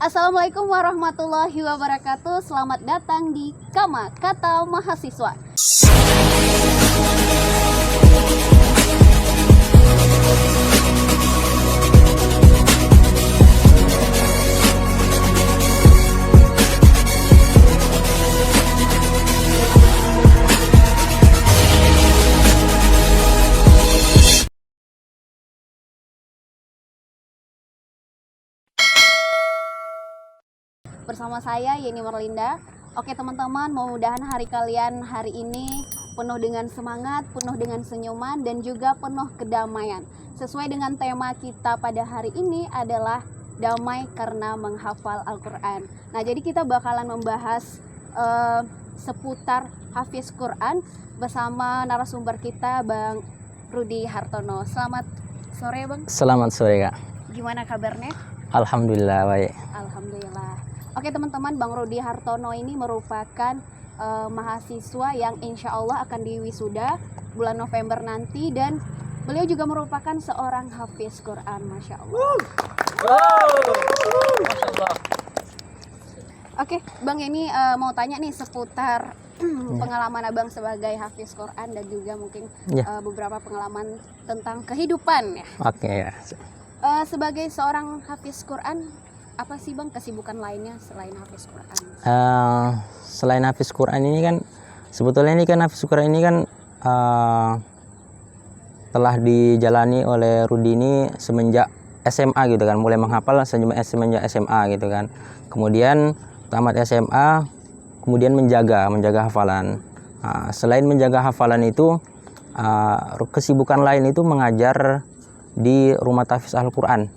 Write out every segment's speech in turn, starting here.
Assalamualaikum warahmatullahi wabarakatuh. Selamat datang di Kama Kata Mahasiswa. Bersama saya Yeni Merlinda. Oke teman-teman, mudah-mudahan hari kalian hari ini penuh dengan semangat, penuh dengan senyuman, dan juga penuh kedamaian. Sesuai dengan tema kita pada hari ini adalah damai karena menghafal Al-Quran. Nah, jadi kita bakalan membahas seputar Hafiz Quran bersama narasumber kita, Bang Rudi Hartono. Selamat sore, Bang. Selamat sore, Kak. Gimana kabarnya? Alhamdulillah, baik. Alhamdulillah. Oke teman-teman, Bang Rudi Hartono ini merupakan mahasiswa yang insya Allah akan diwisuda bulan November nanti, dan beliau juga merupakan seorang hafiz Quran, Masya Allah. Masya Allah. Oke Bang, ini mau tanya nih seputar pengalaman Abang sebagai hafiz Quran dan juga mungkin beberapa pengalaman tentang kehidupan ya. Oke ya. Sebagai seorang hafiz Quran, apa sih Bang kesibukan lainnya selain hafiz Quran? Selain hafiz Quran ini kan, sebetulnya ini kan hafiz Quran ini kan telah dijalani oleh Rudi ini semenjak SMA gitu kan, mulai menghafal semenjak SMA gitu kan. Kemudian tamat SMA, kemudian menjaga hafalan. Selain menjaga hafalan itu, kesibukan lain itu mengajar di rumah tahfiz Al-Quran.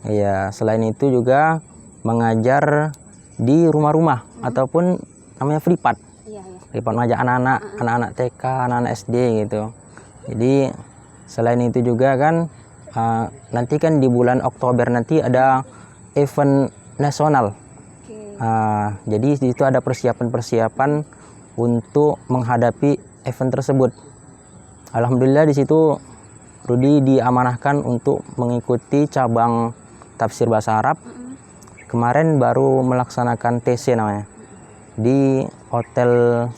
Ya, selain itu juga mengajar di rumah-rumah ataupun namanya fripat. Fripat mengajar anak-anak TK, anak-anak SD gitu. Jadi selain itu juga kan nanti kan di bulan Oktober nanti ada event nasional. Jadi di situ ada persiapan-persiapan untuk menghadapi event tersebut. Alhamdulillah di situ Rudi diamanahkan untuk mengikuti cabang tafsir bahasa Arab. Kemarin baru melaksanakan TC namanya di hotel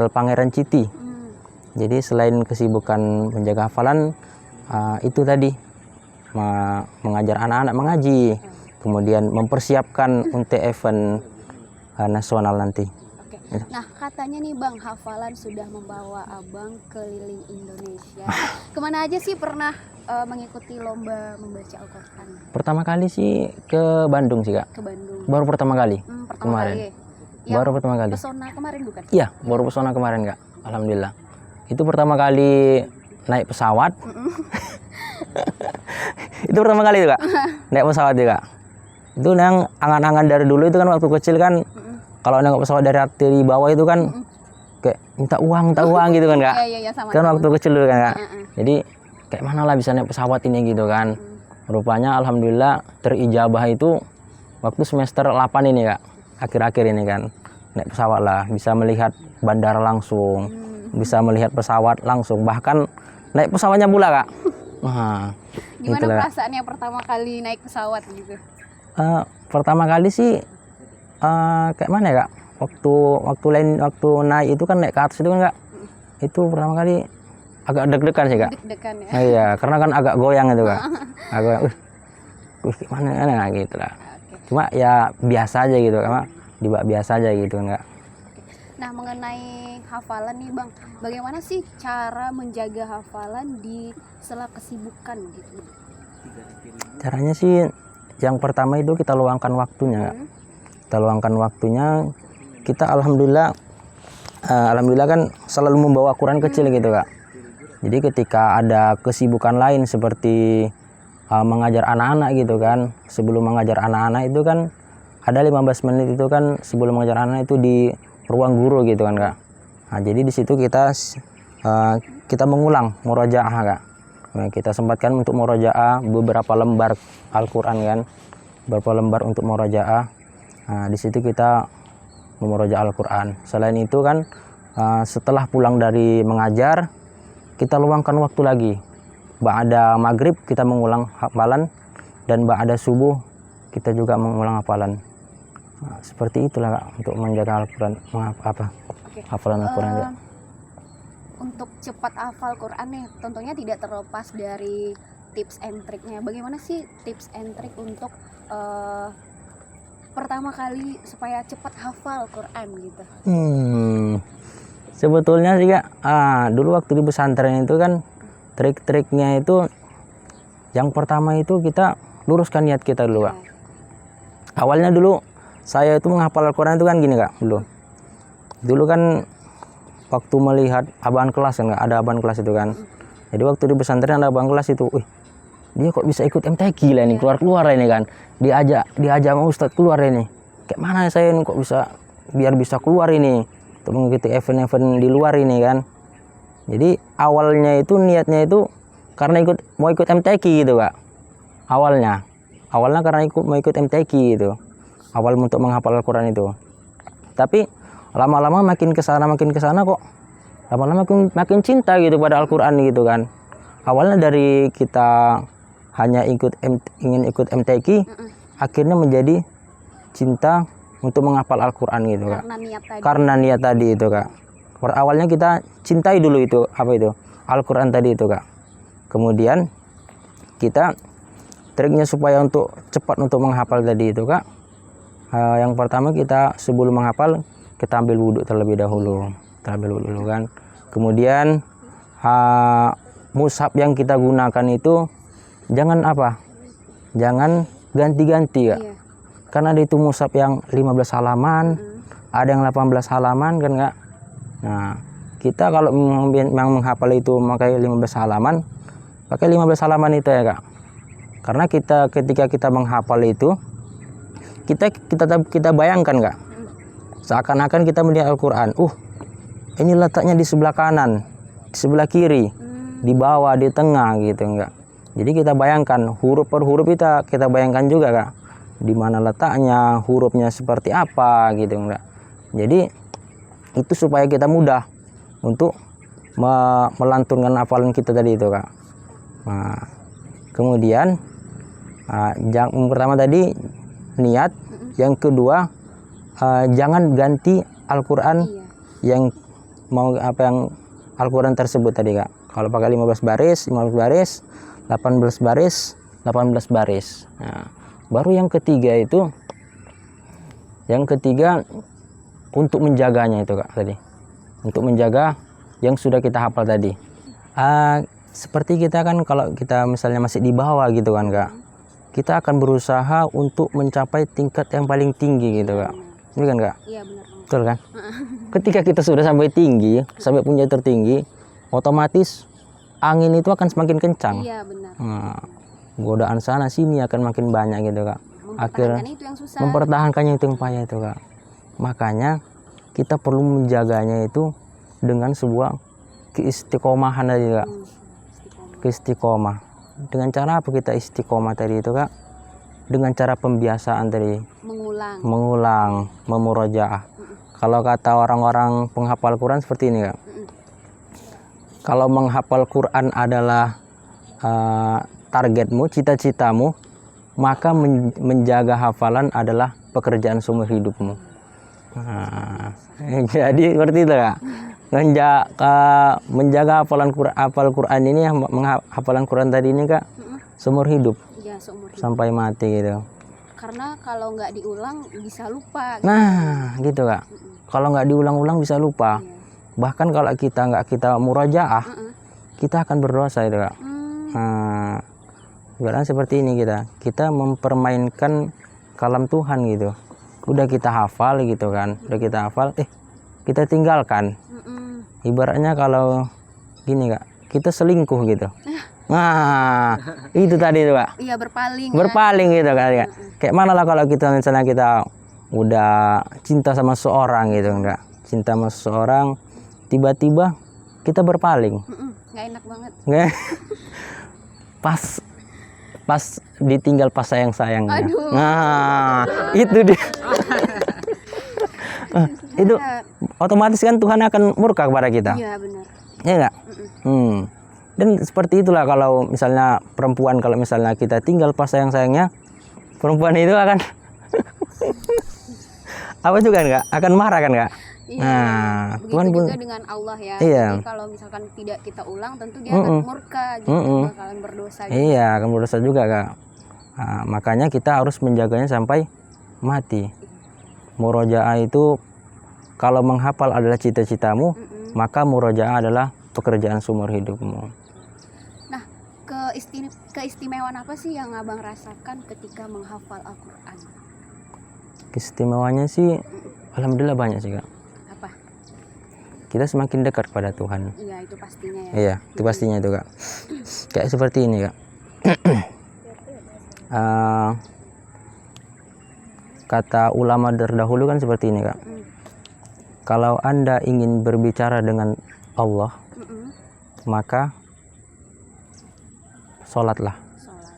Pangeran City. Jadi selain kesibukan menjaga hafalan, itu tadi mengajar anak-anak mengaji, kemudian mempersiapkan untuk event nasional nanti. Nah, katanya nih Bang, hafalan sudah membawa Abang keliling Indonesia. Kemana aja sih pernah mengikuti lomba membaca Al-Quran? Pertama kali sih ke Bandung sih, Kak. Ke Bandung. Baru pertama kali. Kemarin. Baru pertama kali. Pesona kemarin bukan? Iya, baru pesona kemarin, Kak. Alhamdulillah. Itu pertama kali naik pesawat. Itu pertama kali itu, Kak. Naik pesawat ya, Kak. Itu yang angan-angan dari dulu itu kan waktu kecil kan. Kalau nengok pesawat dari bawah itu kan kayak minta uang gitu kan, Kak. Iya, sama. Kan waktu kecil dulu kan, Kak. Jadi kayak mana lah bisa naik pesawat ini gitu kan. Rupanya alhamdulillah terijabah itu waktu semester 8 ini, Kak. Akhir-akhir ini kan. Naik pesawat lah, bisa melihat bandara langsung, bisa melihat pesawat langsung, bahkan naik pesawatnya pula, Kak. Gimana itulah perasaannya pertama kali naik pesawat gitu? Pertama kali sih kayak mana ya, Kak? Waktu naik itu kan naik ke atas itu kan, Kak. Itu pertama kali agak deg-degan sih, Kak. Deg-degan ya. Iya, karena kan agak goyang itu, Kak. Agak gimana gitu lah. Cuma ya biasa aja gitu, karena biasa aja gitu kan, Kak. Nah, mengenai hafalan nih Bang, bagaimana sih cara menjaga hafalan di sela kesibukan gitu? Caranya sih yang pertama itu kita luangkan waktunya, Kak. Kita luangkan waktunya, kita alhamdulillah kan selalu membawa Quran kecil gitu, Kak. Jadi ketika ada kesibukan lain seperti mengajar anak-anak gitu kan, sebelum mengajar anak-anak itu kan ada 15 menit itu kan sebelum mengajar anak itu di ruang guru gitu kan, Kak. Nah, jadi di situ kita mengulang murojaah, Kak. Nah, kita sempatkan untuk murojaah beberapa lembar Al-Quran kan, beberapa lembar untuk murojaah. Nah, di situ kita memurojaah Al-Quran. Selain itu kan setelah pulang dari mengajar, kita luangkan waktu lagi. Ba'da maghrib kita mengulang hafalan, dan ba'da subuh kita juga mengulang hafalan. Nah, seperti itulah Kak, untuk menjaga Al-Quran, Oke. hafalan Al-Quran Kak. Untuk cepat hafal Quran nih, tentunya tidak terlepas dari tips and triknya. Bagaimana sih tips and trik untuk pertama kali supaya cepat hafal Quran gitu? Sebetulnya sih Kak, dulu waktu di pesantren itu kan trik-triknya itu yang pertama itu kita luruskan niat kita dulu Kak. Awalnya dulu saya itu menghafal Al-Quran itu kan gini Kak, dulu kan waktu melihat abang kelas kan Kak, ada abang kelas itu kan. Jadi waktu di pesantren ada abang kelas itu, dia kok bisa ikut MTQ lah ini, keluar ini kan. Diajak sama Ustadz keluar ini. Kayak mana saya ini kok biar bisa keluar ini untuk mengikuti event-event di luar ini kan. Jadi awalnya itu niatnya itu karena mau ikut MTQ gitu Kak. Awalnya karena mau ikut MTQ gitu. Awal untuk menghafal Al-Quran itu. Tapi lama-lama makin kesana kok lama-lama makin cinta gitu pada Al-Quran gitu kan. Awalnya dari kita hanya ingin ikut MTQ, akhirnya menjadi cinta untuk menghafal Al-Quran gitu Kak. Karena niat tadi itu Kak. Awalnya kita cintai dulu itu Al-Quran tadi itu Kak. Kemudian kita triknya supaya untuk cepat untuk menghafal tadi itu Kak. Yang pertama kita sebelum menghafal kita ambil wudhu terlebih dahulu. Kan. Kemudian mushaf yang kita gunakan itu jangan ganti-ganti Kak. Karena ada itu mushaf yang 15 halaman, ada yang 18 halaman kan Kak. Nah, kita kalau memang menghafal itu pakai 15 halaman, pakai 15 halaman itu ya Kak. Karena ketika kita menghafal itu kita bayangkan Kak. Seakan-akan kita melihat Al-Quran. Ini letaknya di sebelah kanan, di sebelah kiri, di bawah, di tengah gitu enggak. Jadi kita bayangkan huruf per huruf kita bayangkan juga Kak. Di mana letaknya, hurufnya seperti apa gitu enggak. Jadi itu supaya kita mudah untuk melantunkan hafalan kita tadi itu Kak. Nah, kemudian yang pertama tadi niat, yang kedua jangan ganti Al-Quran yang Al-Quran tersebut tadi Kak. Kalau pakai 15 baris, 18 baris. Nah, baru yang ketiga untuk menjaganya itu Kak tadi. Untuk menjaga yang sudah kita hafal tadi. Seperti kita kan kalau kita misalnya masih di bawah gitu kan Kak. Kita akan berusaha untuk mencapai tingkat yang paling tinggi gitu Kak. Ini kan Kak? Iya benar. Betul kan? Ketika kita sudah sampai tinggi, sampai puncak tertinggi, otomatis angin itu akan semakin kencang. Iya benar. Nah, godaan sana sini akan makin banyak gitu Kak. Akhirnya itu yang susah. Mempertahankannya itu yang payah itu Kak. Makanya kita perlu menjaganya itu dengan sebuah keistiqomahan tadi Kak. Keistiqomah. Dengan cara apa kita istiqomah tadi itu Kak? Dengan cara pembiasaan tadi. Mengulang, memurojaah. Kalau kata orang-orang penghafal Quran seperti ini Kak. Kalau menghafal Quran adalah targetmu, cita-citamu, maka menjaga hafalan adalah pekerjaan seumur hidupmu. Nah, jadi seperti itu Kak. Menjaga hafalan Quran ini, hafalan Quran tadi ini Kak, seumur hidup. Ya, seumur hidup. Sampai mati gitu. Karena kalau nggak diulang bisa lupa. Nah, gitu Kak. Kalau nggak diulang-ulang bisa lupa. Bahkan kalau kita murajaah, kita akan berdosa itu Kak. Nah, ibaratnya seperti ini kita mempermainkan kalam Tuhan gitu. Udah kita hafal gitu kan, kita tinggalkan. Ibaratnya kalau gini Kak, kita selingkuh gitu. Nah, itu tadi tuh Kak. Iya, berpaling. Berpaling gitu kan. Kayak mana lah kalau misalnya kita udah cinta sama seorang gitu enggak. Cinta sama seseorang, tiba-tiba kita berpaling. Nggak enak banget. Pas ditinggal pas sayang-sayangnya. Aduh. Nah, itu dia. Itu otomatis kan Tuhan akan murka kepada kita. Iya benar. Iya enggak? Dan seperti itulah kalau misalnya perempuan, kalau misalnya kita tinggal pas sayang-sayangnya, perempuan itu akan apa juga kan kak, akan marah kan kak. Iya, Nah, begitu Tuhan pun juga dengan Allah ya. iya. Jadi kalau misalkan tidak kita ulang, tentu dia akan murka gitu, bakalan berdosa juga. Iya, akan berdosa juga kak. Nah, makanya kita harus menjaganya sampai mati. Murojaah itu kalau menghafal adalah cita-citamu, maka murojaah adalah pekerjaan seumur hidupmu. Nah, keistimewaan apa sih yang abang rasakan ketika menghafal Al-Quran? Keistimewanya sih, alhamdulillah banyak sih kak. Apa? Kita semakin dekat kepada Tuhan. Iya, itu pastinya ya. Iya, itu pastinya itu kak. Kayak seperti ini kak. Kata ulama terdahulu kan seperti ini kak. Kalau Anda ingin berbicara dengan Allah, maka sholatlah. Sholat.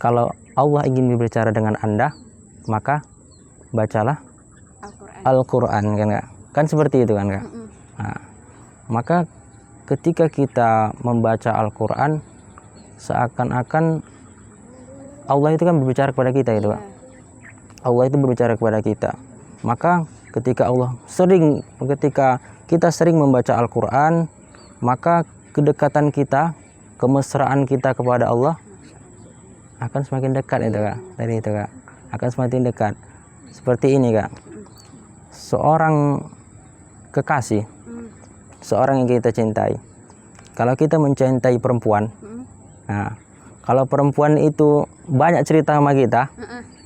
Kalau Allah ingin berbicara dengan Anda, maka bacalah Al-Quran. Al-Quran kan kak. Kan seperti itu kan kak. Nah, maka ketika kita membaca Al-Quran, seakan-akan Allah itu kan berbicara kepada kita gitu kak. Allah itu berbicara kepada kita. Maka ketika kita sering membaca Al-Quran, maka kedekatan kita, kemesraan kita kepada Allah akan semakin dekat itu kak. Dari itu kak, akan semakin dekat. Seperti ini kak, seorang kekasih, seorang yang kita cintai. Kalau kita mencintai perempuan, nah, kalau perempuan itu banyak cerita sama kita,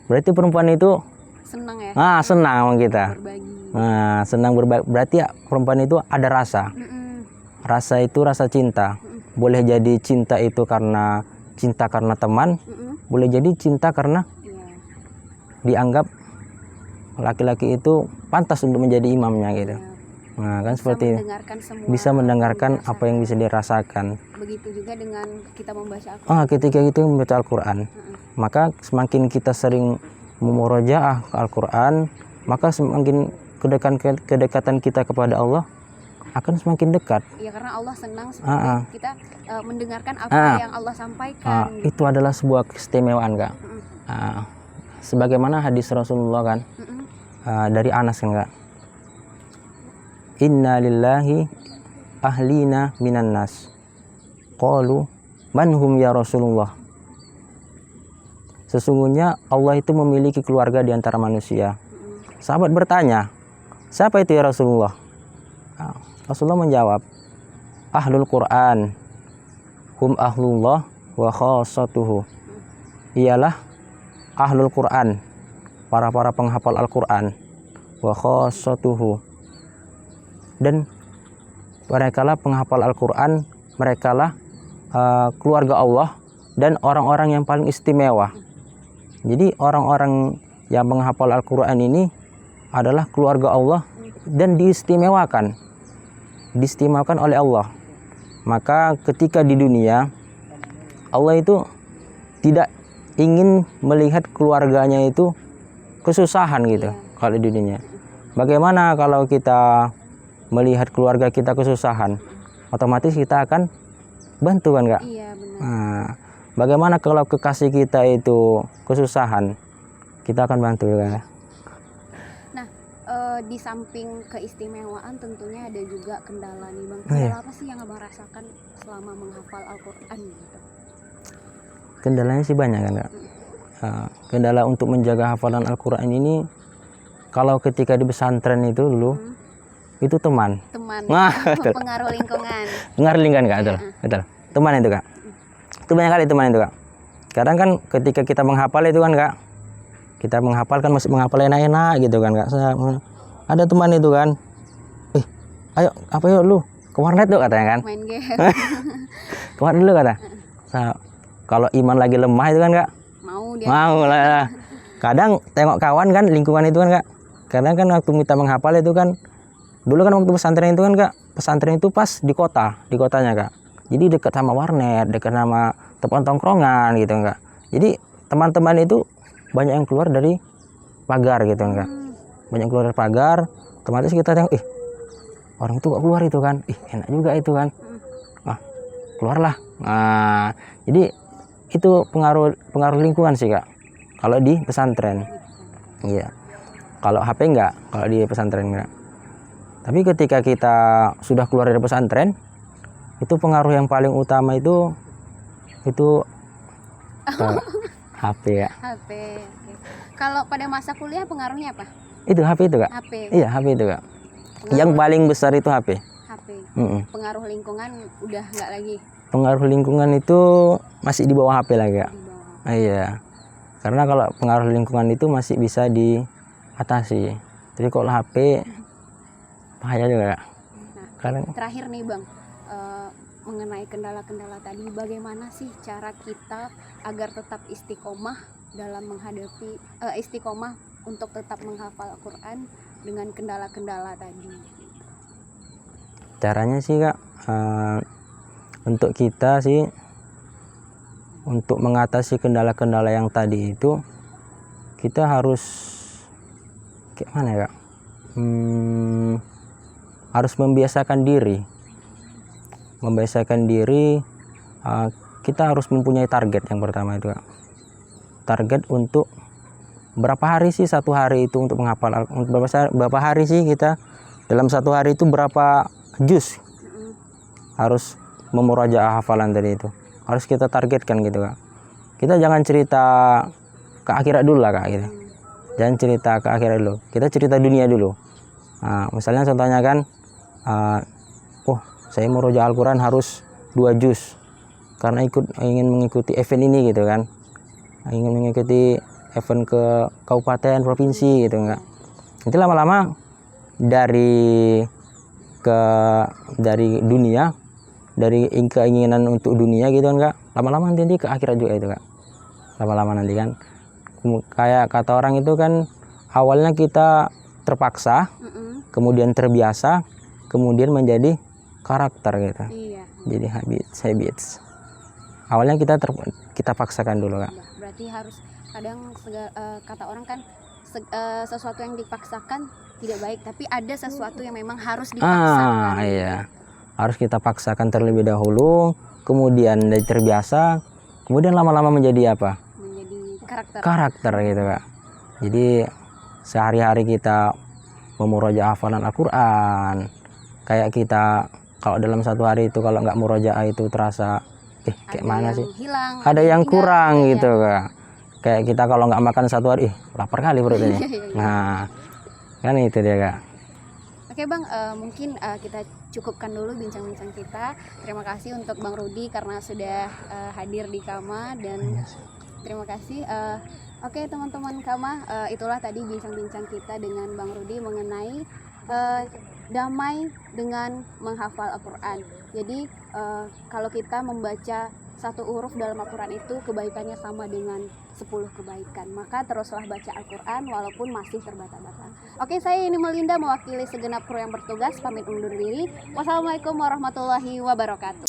berarti perempuan itu Senang ya. senang sama kita. Berbagi. Nah, senang berbagi. Berarti ya, perempuan itu ada rasa. Rasa itu rasa cinta. Boleh jadi cinta itu karena cinta karena teman, boleh jadi cinta karena dianggap laki-laki itu pantas untuk menjadi imamnya gitu. Nah, kan seperti bisa mendengarkan apa yang bisa dirasakan. Begitu juga dengan kita membaca Al-Quran. Ketika itu membaca Al-Quran, maka semakin kita sering memurojaah Al-Quran, maka semakin kedekatan kita kepada Allah akan semakin dekat. Ya, karena Allah senang seperti kita mendengarkan apa yang Allah sampaikan. Itu adalah sebuah keistimewaan kak. Sebagaimana hadis Rasulullah kan, dari Anas kan kak. Inna lillahi ahlina minan nas. Qalu man hum ya Rasulullah. Sesungguhnya Allah itu memiliki keluarga di antara manusia. Sahabat bertanya, siapa itu ya Rasulullah? Rasulullah menjawab, Ahlul Quran, hum ahlullah wa khassatuhu. Ialah Ahlul Quran, para penghafal Al-Quran, wa khassatuhu. Dan merekalah penghafal Al-Quran, merekalah keluarga Allah dan orang-orang yang paling istimewa. Jadi orang-orang yang menghafal Al-Quran ini adalah keluarga Allah dan diistimewakan oleh Allah. Maka ketika di dunia, Allah itu tidak ingin melihat keluarganya itu kesusahan gitu. Kalau di dunia, bagaimana kalau kita melihat keluarga kita kesusahan, otomatis kita akan bantu kan kak? Iya, benar. Nah, bagaimana kalau kekasih kita itu kesusahan, kita akan bantu kan? Nah, di samping keistimewaan tentunya ada juga kendala nih bang. Kendala apa sih yang abang rasakan selama menghafal Al-Quran gitu? Kendalanya sih banyak kan kak. Kendala untuk menjaga hafalan Al-Quran ini, kalau ketika di pesantren itu dulu, itu teman. Pengaruh lingkungan. Pengaruh lingkungan kak, betul. Teman itu kak. Itu banyak kali teman itu kak. Kadang kan ketika kita menghafal itu kan kak, kita menghafal kan masih menghafal enak-enak gitu kan kak. Ada teman itu kan, ayo apa yuk lu ke warnet tuh katanya kan. Main game. Ke warnet dulu kata. Kalau iman lagi lemah itu kan kak, mau lah. Kadang tengok kawan kan, lingkungan itu kan kak. Kadang kan waktu kita menghafal itu kan, dulu kan waktu pesantren itu kan kak, pesantren itu pas di kotanya kak. Jadi dekat sama warnet, dekat sama tempat tongkrongan gitu kak. Jadi teman-teman itu banyak yang keluar dari pagar gitu kak. Banyak keluar dari pagar, otomatis kita tengok, orang itu kok keluar itu kan, enak juga itu kan. Keluarlah. Nah, jadi itu pengaruh lingkungan sih kak. kalau di pesantren. Iya. Kalau HP enggak, kalau di pesantren enggak. Tapi ketika kita sudah keluar dari pesantren, itu pengaruh yang paling utama itu HP ya. HP. Oke. Kalau pada masa kuliah pengaruhnya apa? Itu HP itu, Kak. HP. Iya, HP itu, Kak. Pengaruh Yang paling besar itu HP. HP. Mm-mm. Pengaruh lingkungan udah nggak lagi Pengaruh lingkungan itu masih di bawah HP lagi, Kak. di bawah. Iya. Karena kalau pengaruh lingkungan itu masih bisa diatasi. Jadi kalau HP bahaya juga, Kak. Nah, Karena terakhir nih Bang, mengenai kendala-kendala tadi, bagaimana sih cara kita agar tetap istiqomah dalam menghadapi istiqomah untuk tetap menghafal Al-Quran dengan kendala-kendala tadi? caranya sih, Kak, untuk kita sih untuk mengatasi kendala-kendala yang tadi itu kita harus kayak mana ya, Kak? Harus membiasakan diri. Kita harus mempunyai target yang pertama itu, Kak. Target untuk berapa hari sih satu hari itu untuk menghafal, berapa hari sih kita dalam satu hari itu berapa juz harus memurajaah hafalan tadi itu. Harus kita targetkan gitu, Kak. Kita jangan cerita ke akhirat dulu lah, Kak, gitu. Jangan cerita ke akhirat dulu. Kita cerita dunia dulu. Nah, misalnya contohnya kan saya mau murojaah Al-Quran harus 2 juz karena ingin mengikuti event ini gitu kan, ingin mengikuti event ke kabupaten provinsi gitu, enggak. Nanti lama-lama dari dunia, dari keinginan untuk dunia gitu kan, Kak, lama-lama nanti ke akhirat juga itu, Kak. Lama-lama nanti kan kayak kata orang itu kan, awalnya kita terpaksa, kemudian terbiasa, kemudian menjadi karakter gitu. Iya. Jadi habits. Awalnya kita paksakan dulu, Kak. Berarti harus kadang kata orang kan sesuatu yang dipaksakan tidak baik, tapi ada sesuatu yang memang harus dipaksakan. Iya. Harus kita paksakan terlebih dahulu, kemudian dari terbiasa, kemudian lama-lama menjadi apa? Menjadi Karakter gitu, Kak. Jadi sehari-hari kita memurojaah hafalan Al-Quran, kayak kita kalau dalam satu hari itu kalau nggak murojaah itu terasa kayak mana sih? Hilang, ada yang kurang ya, gitu, Kak. Kayak kita kalau nggak makan satu hari, lapar kali perut ini. Nah, kan itu dia, Kak. Oke Bang, mungkin kita cukupkan dulu bincang-bincang kita. Terima kasih untuk Bang Rudi karena sudah hadir di Kama, dan terima kasih. Oke teman-teman Kama, itulah tadi bincang-bincang kita dengan Bang Rudi mengenai damai dengan menghafal Al-Quran. Jadi kalau kita membaca satu huruf dalam Al-Quran itu kebaikannya sama dengan 10 kebaikan. Maka teruslah baca Al-Quran walaupun masih terbata-bata. Oke, saya ini Melinda mewakili segenap kru yang bertugas, pamit undur diri. Wassalamualaikum warahmatullahi wabarakatuh.